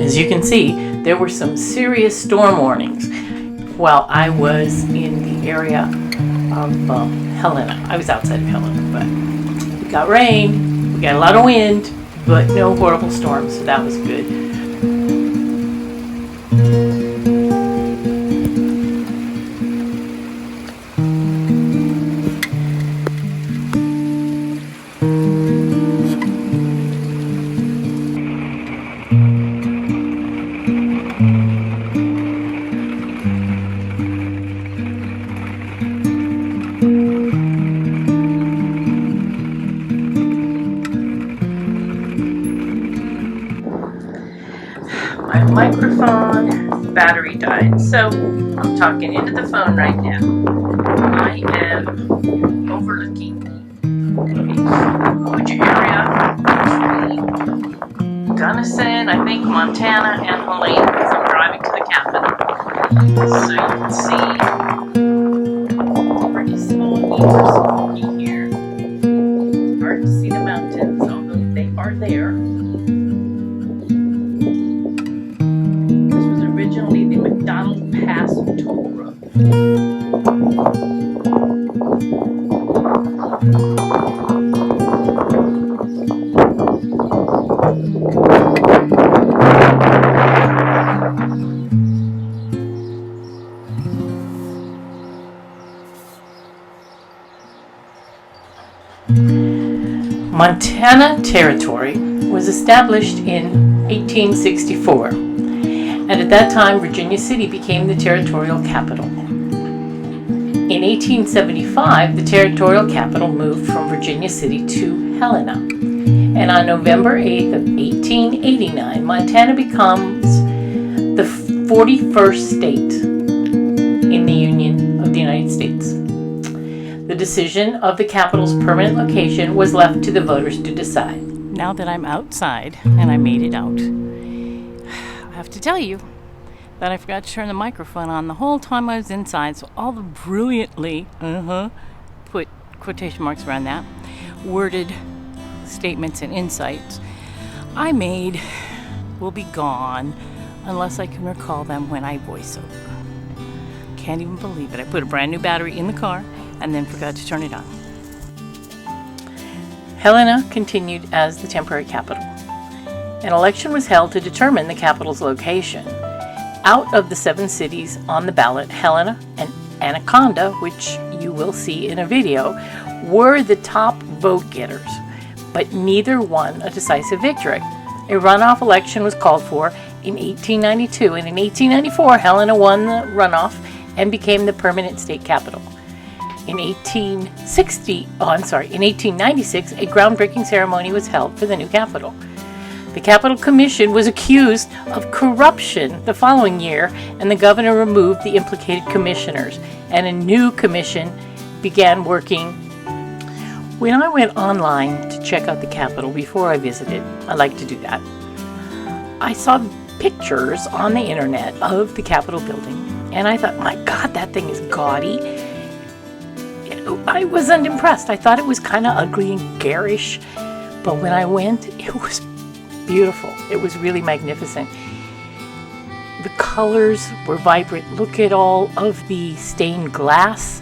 As you can see, there were some serious storm warnings while I was in the area of Helena. I was outside of Helena, but we got rain, we got a lot of wind, but no horrible storms, so that was good. My microphone battery died, so I'm talking into the phone right now. I am overlooking the area between Gunnison, I think Montana, and Helena as I'm driving to the Capitol. So you can see pretty small smoky here. Hard to see the mountains, although they are there. Originally the McDonald Pass toll road. Montana Territory was established in 1864. And at that time, Virginia City became the territorial capital. In 1875, the territorial capital moved from Virginia City to Helena. And on November 8th of 1889, Montana becomes the 41st state in the Union of the United States. The decision of the capital's permanent location was left to the voters to decide. Now that I'm outside, and I made it out, I have to tell you that I forgot to turn the microphone on the whole time I was inside, so all the brilliantly, put quotation marks around that, worded statements and insights I made will be gone unless I can recall them when I voice over. Can't even believe it. I put a brand new battery in the car and then forgot to turn it on. Helena continued as the temporary capital. An election was held to determine the capital's location. Out of the 7 cities on the ballot, Helena and Anaconda, which you will see in a video, were the top vote getters, but neither won a decisive victory. A runoff election was called for in 1892, and in 1894, Helena won the runoff and became the permanent state capital. In 1896, a groundbreaking ceremony was held for the new capital. The Capital Commission was accused of corruption the following year, and the governor removed the implicated commissioners, and a new commission began working. When I went online to check out the Capitol before I visited, I like to do that, I saw pictures on the internet of the Capitol building, and I thought, my God, that thing is gaudy. I wasn't impressed. I thought it was kind of ugly and garish, but when I went, it was beautiful. It was really magnificent. The colors were vibrant. Look at all of the stained glass.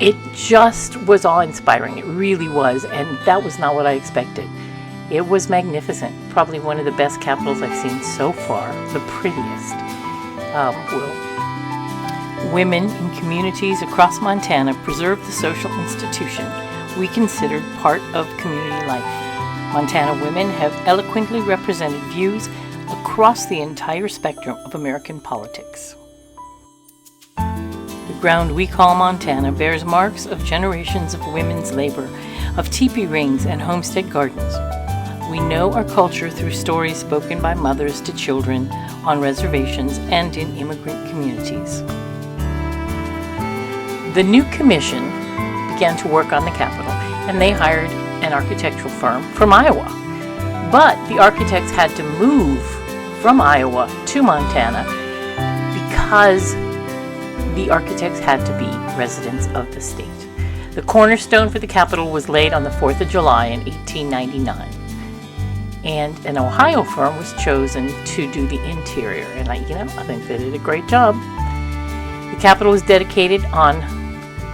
It just was awe-inspiring. It really was, and that was not what I expected. It was magnificent. Probably one of the best capitals I've seen so far. The prettiest. Women in communities across Montana preserved the social institution we considered part of community life. Montana women have eloquently represented views across the entire spectrum of American politics. The ground we call Montana bears marks of generations of women's labor, of teepee rings and homestead gardens. We know our culture through stories spoken by mothers to children on reservations and in immigrant communities. The new commission began to work on the Capitol, and they hired an architectural firm from Iowa. But the architects had to move from Iowa to Montana because the architects had to be residents of the state. The cornerstone for the Capitol was laid on the 4th of July in 1899. and an Ohio firm was chosen to do the interior. And I think they did a great job. The Capitol was dedicated on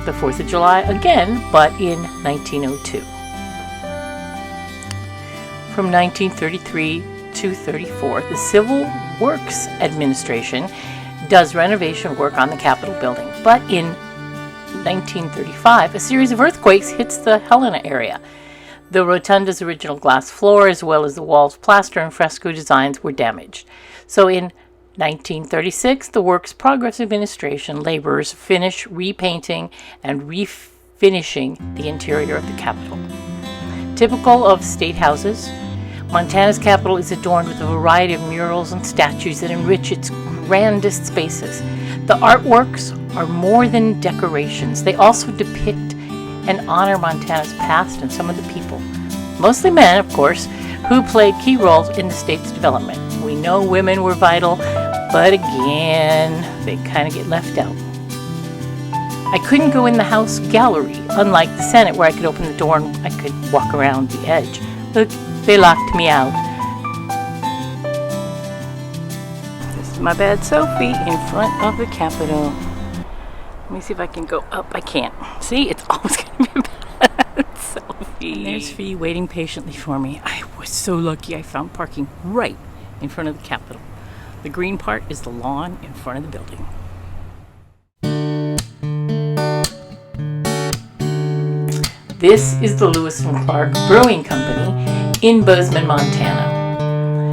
the 4th of July again, but in 1902. From 1933 to 34, the Civil Works Administration does renovation work on the Capitol building. But in 1935, a series of earthquakes hits the Helena area. The rotunda's original glass floor, as well as the walls' plaster and fresco designs, were damaged. So in 1936, the Works Progress Administration laborers finish repainting and refinishing the interior of the Capitol. Typical of state houses, Montana's Capitol is adorned with a variety of murals and statues that enrich its grandest spaces. The artworks are more than decorations. They also depict and honor Montana's past and some of the people, mostly men, of course, who played key roles in the state's development. We know women were vital, but again, they kind of get left out. I couldn't go in the House gallery, unlike the Senate, where I could open the door and I could walk around the edge. Look, they locked me out. This is my bad selfie in front of the Capitol. Let me see if I can go up. I can't. See, it's always going to be a bad selfie. There's Fee waiting patiently for me. I was so lucky I found parking right in front of the Capitol. The green part is the lawn in front of the building. This is the Lewis and Clark Brewing Company in Bozeman, Montana.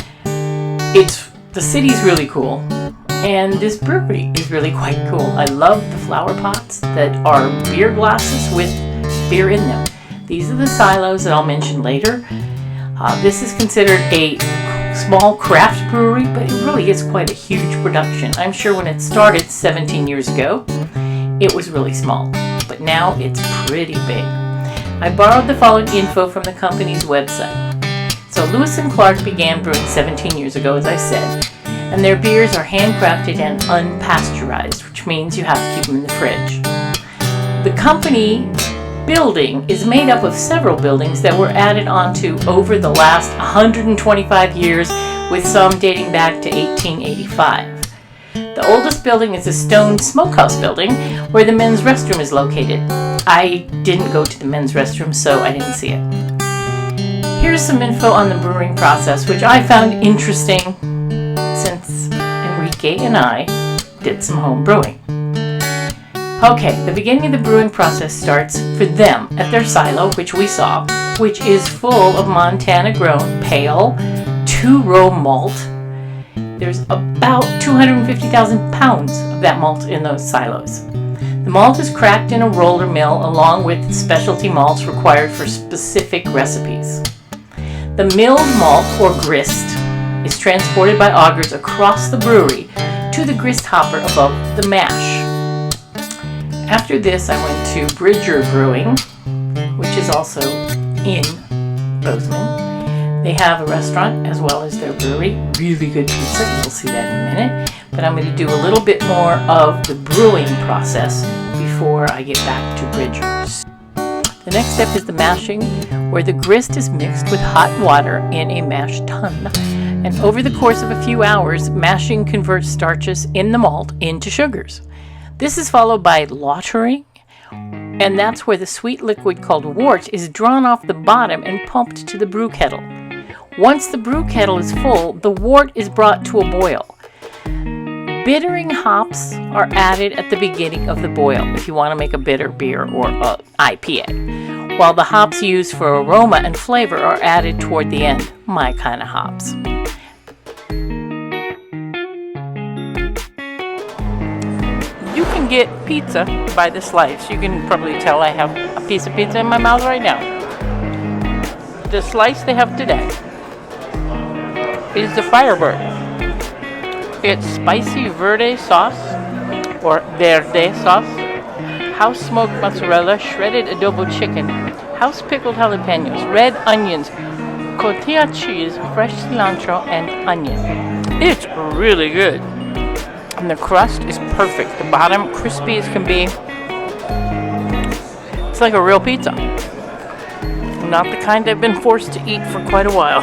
The city's really cool, and this brewery is really quite cool. I love the flower pots that are beer glasses with beer in them. These are the silos that I'll mention later. This is considered a small craft brewery, but it really is quite a huge production. I'm sure when it started 17 years ago, it was really small, but now it's pretty big. I borrowed the following info from the company's website. So Lewis and Clark began brewing 17 years ago, as I said, and their beers are handcrafted and unpasteurized, which means you have to keep them in the fridge. The company building is made up of several buildings that were added onto over the last 125 years, with some dating back to 1885. The oldest building is a stone smokehouse building where the men's restroom is located. I didn't go to the men's restroom, so I didn't see it. Here's some info on the brewing process, which I found interesting since Enrique and I did some home brewing. Okay, the beginning of the brewing process starts for them at their silo, which we saw, which is full of Montana-grown pale 2-row malt. There's about 250,000 pounds of that malt in those silos. The malt is cracked in a roller mill along with specialty malts required for specific recipes. The milled malt, or grist, is transported by augers across the brewery to the grist hopper above the mash. After this, I went to Bridger Brewing, which is also in Bozeman. They have a restaurant as well as their brewery. Really good pizza. You'll see that in a minute. But I'm going to do a little bit more of the brewing process before I get back to Bridger's. The next step is the mashing, where the grist is mixed with hot water in a mash tun. And over the course of a few hours, mashing converts starches in the malt into sugars. This is followed by lautering, and that's where the sweet liquid called wort is drawn off the bottom and pumped to the brew kettle. Once the brew kettle is full, the wort is brought to a boil. Bittering hops are added at the beginning of the boil if you want to make a bitter beer or a IPA, while the hops used for aroma and flavor are added toward the end, my kind of hops. You can get pizza by the slice. You can probably tell I have a piece of pizza in my mouth right now. The slice they have today is the Firebird. It's spicy verde sauce, or verde sauce, house smoked mozzarella, shredded adobo chicken, house pickled jalapenos, red onions, cotija cheese, fresh cilantro, and onion. It's really good. And the crust is perfect. The bottom crispy as can be. It's like a real pizza. Not the kind I've been forced to eat for quite a while.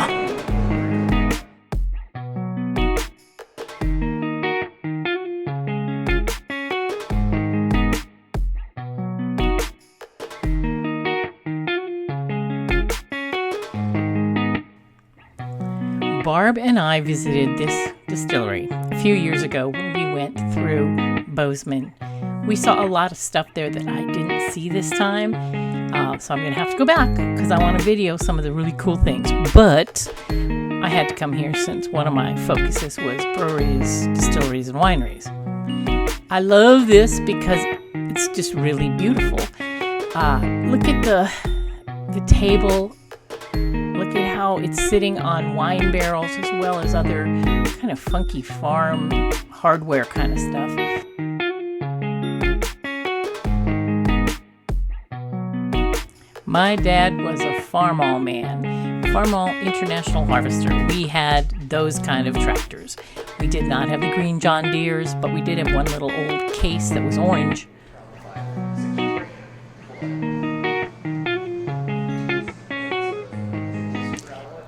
Barb and I visited this distillery a few years ago when we went through Bozeman. We saw a lot of stuff there that I didn't see this time, so I'm going to have to go back because I want to video some of the really cool things. But I had to come here since one of my focuses was breweries, distilleries, and wineries. I love this because it's just really beautiful. Look at the table. Look at how it's sitting on wine barrels as well as other kind of funky farm hardware kind of stuff. My dad was a Farmall man, Farmall International Harvester. We had those kind of tractors. We did not have the green John Deeres, but we did have one little old case that was orange.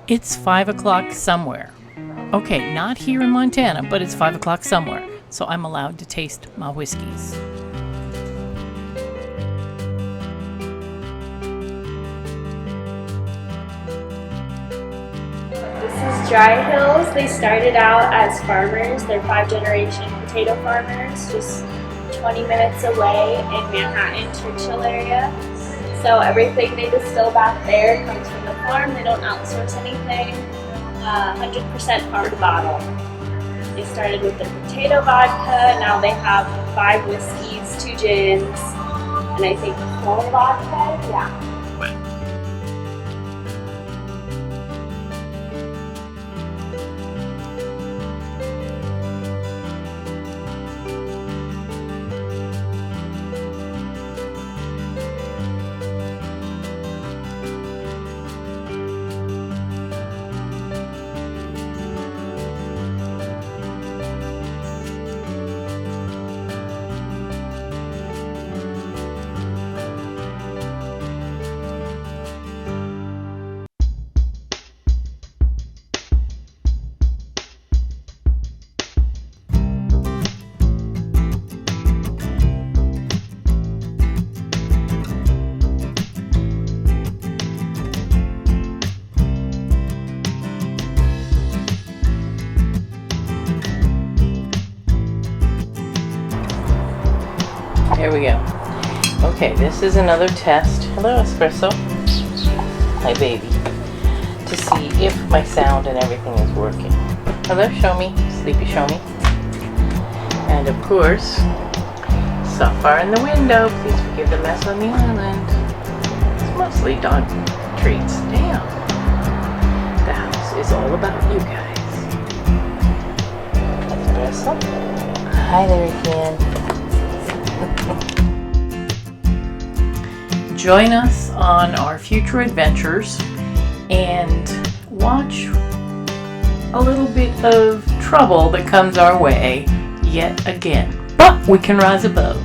It's 5 o'clock somewhere. Okay, not here in Montana, but it's 5 o'clock somewhere, so I'm allowed to taste my whiskeys. This is Dry Hills. They started out as farmers. They're 5th-generation potato farmers, just 20 minutes away in Manhattan, Churchill area. So everything they distill back there comes from the farm. They don't outsource anything. 100% farm bottle. They started with the potato vodka. Now they have 5 whiskeys, 2 gins, and I think 4 vodka. Yeah. Here we go. Okay, this is another test. Hello, Espresso. Hi, baby. To see if my sound and everything is working. Hello, Show Me. Sleepy Show Me. And of course, so far in the window. Please forgive the mess on the island. It's mostly dog treats. Damn. The house is all about you guys. Espresso. Hi there again. Join us on our future adventures and watch a little bit of trouble that comes our way yet again. But we can rise above.